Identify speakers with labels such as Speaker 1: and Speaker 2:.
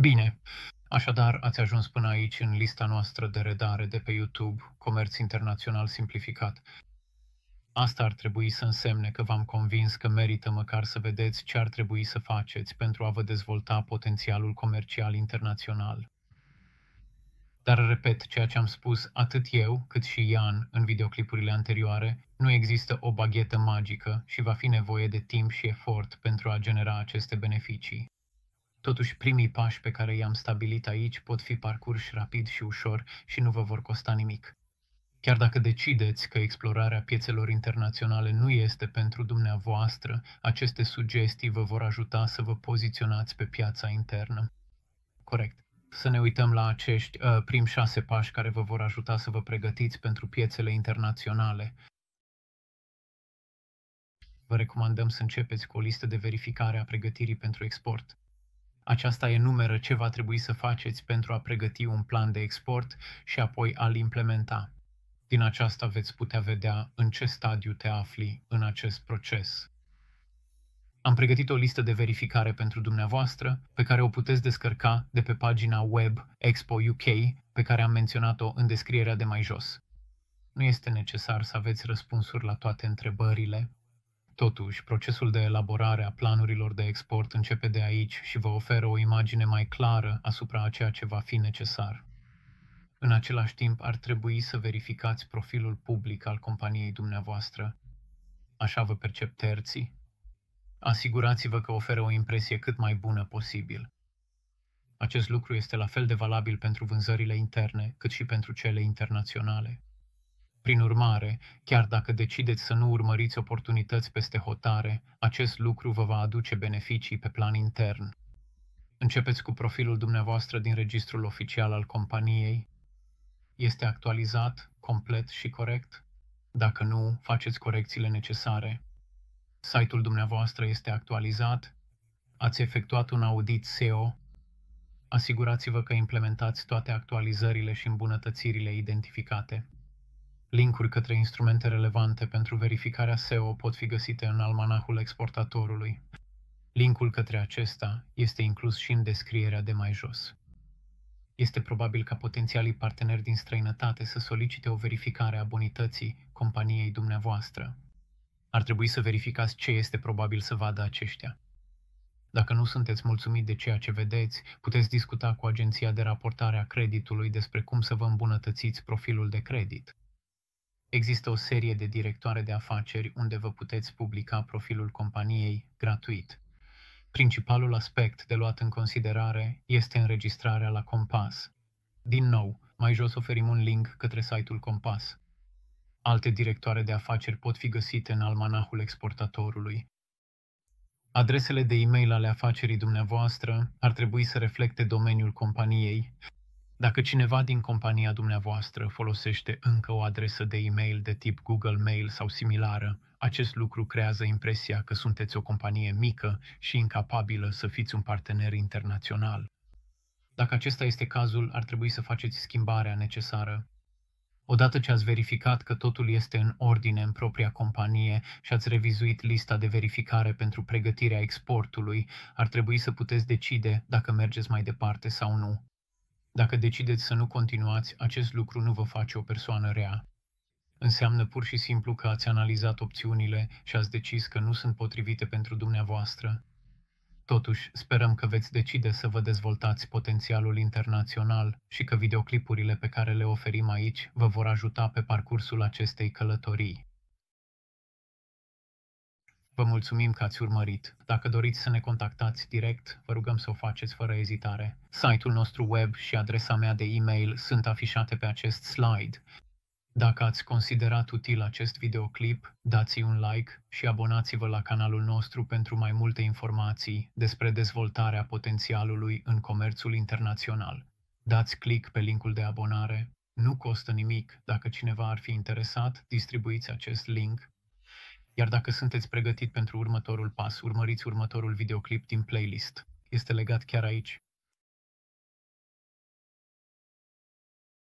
Speaker 1: Bine, așadar ați ajuns până aici în lista noastră de redare de pe YouTube, Comerț Internațional Simplificat. Asta ar trebui să însemne că v-am convins că merită măcar să vedeți ce ar trebui să faceți pentru a vă dezvolta potențialul comercial internațional. Dar repet ceea ce am spus atât eu cât și Ian în videoclipurile anterioare, nu există o baghetă magică și va fi nevoie de timp și efort pentru a genera aceste beneficii. Totuși, primii pași pe care i-am stabilit aici pot fi parcurși rapid și ușor și nu vă vor costa nimic. Chiar dacă decideți că explorarea piețelor internaționale nu este pentru dumneavoastră, aceste sugestii vă vor ajuta să vă poziționați pe piața internă. Corect. Să ne uităm la acești prim 6 pași care vă vor ajuta să vă pregătiți pentru piețele internaționale. Vă recomandăm să începeți cu o listă de verificare a pregătirii pentru export. Aceasta enumeră ce va trebui să faceți pentru a pregăti un plan de export și apoi a-l implementa. Din aceasta veți putea vedea în ce stadiu te afli în acest proces. Am pregătit o listă de verificare pentru dumneavoastră, pe care o puteți descărca de pe pagina web Expo UK, pe care am menționat-o în descrierea de mai jos. Nu este necesar să aveți răspunsuri la toate întrebările. Totuși, procesul de elaborare a planurilor de export începe de aici și vă oferă o imagine mai clară asupra a ceea ce va fi necesar. În același timp, ar trebui să verificați profilul public al companiei dumneavoastră. Așa vă percep terții. Asigurați-vă că oferă o impresie cât mai bună posibil. Acest lucru este la fel de valabil pentru vânzările interne, cât și pentru cele internaționale. Prin urmare, chiar dacă decideți să nu urmăriți oportunități peste hotare, acest lucru vă va aduce beneficii pe plan intern. Începeți cu profilul dumneavoastră din registrul oficial al companiei. Este actualizat, complet și corect? Dacă nu, faceți corecțiile necesare. Site-ul dumneavoastră este actualizat? Ați efectuat un audit SEO? Asigurați-vă că implementați toate actualizările și îmbunătățirile identificate. Linkuri către instrumente relevante pentru verificarea SEO pot fi găsite în almanahul exportatorului. Linkul către acesta este inclus și în descrierea de mai jos. Este probabil ca potențialii parteneri din străinătate să solicite o verificare a bonității companiei dumneavoastră. Ar trebui să verificați ce este probabil să vadă aceștia. Dacă nu sunteți mulțumit de ceea ce vedeți, puteți discuta cu agenția de raportare a creditului despre cum să vă îmbunătățiți profilul de credit. Există o serie de directoare de afaceri unde vă puteți publica profilul companiei gratuit. Principalul aspect de luat în considerare este înregistrarea la Compass. Din nou, mai jos oferim un link către site-ul Compass. Alte directoare de afaceri pot fi găsite în almanahul exportatorului. Adresele de e-mail ale afacerii dumneavoastră ar trebui să reflecte domeniul companiei. Dacă cineva din compania dumneavoastră folosește încă o adresă de e-mail de tip Google Mail sau similară, acest lucru creează impresia că sunteți o companie mică și incapabilă să fiți un partener internațional. Dacă acesta este cazul, ar trebui să faceți schimbarea necesară. Odată ce ați verificat că totul este în ordine în propria companie și ați revizuit lista de verificare pentru pregătirea exportului, ar trebui să puteți decide dacă mergeți mai departe sau nu. Dacă decideți să nu continuați, acest lucru nu vă face o persoană rea. Înseamnă pur și simplu că ați analizat opțiunile și ați decis că nu sunt potrivite pentru dumneavoastră. Totuși, sperăm că veți decide să vă dezvoltați potențialul internațional și că videoclipurile pe care le oferim aici vă vor ajuta pe parcursul acestei călătorii. Vă mulțumim că ați urmărit. Dacă doriți să ne contactați direct, vă rugăm să o faceți fără ezitare. Site-ul nostru web și adresa mea de e-mail sunt afișate pe acest slide. Dacă ați considerat util acest videoclip, dați-i un like și abonați-vă la canalul nostru pentru mai multe informații despre dezvoltarea potențialului în comerțul internațional. Dați click pe linkul de abonare. Nu costă nimic. Dacă cineva ar fi interesat, distribuiți acest link. Iar dacă sunteți pregătit pentru următorul pas, urmăriți următorul videoclip din playlist. Este legat chiar aici.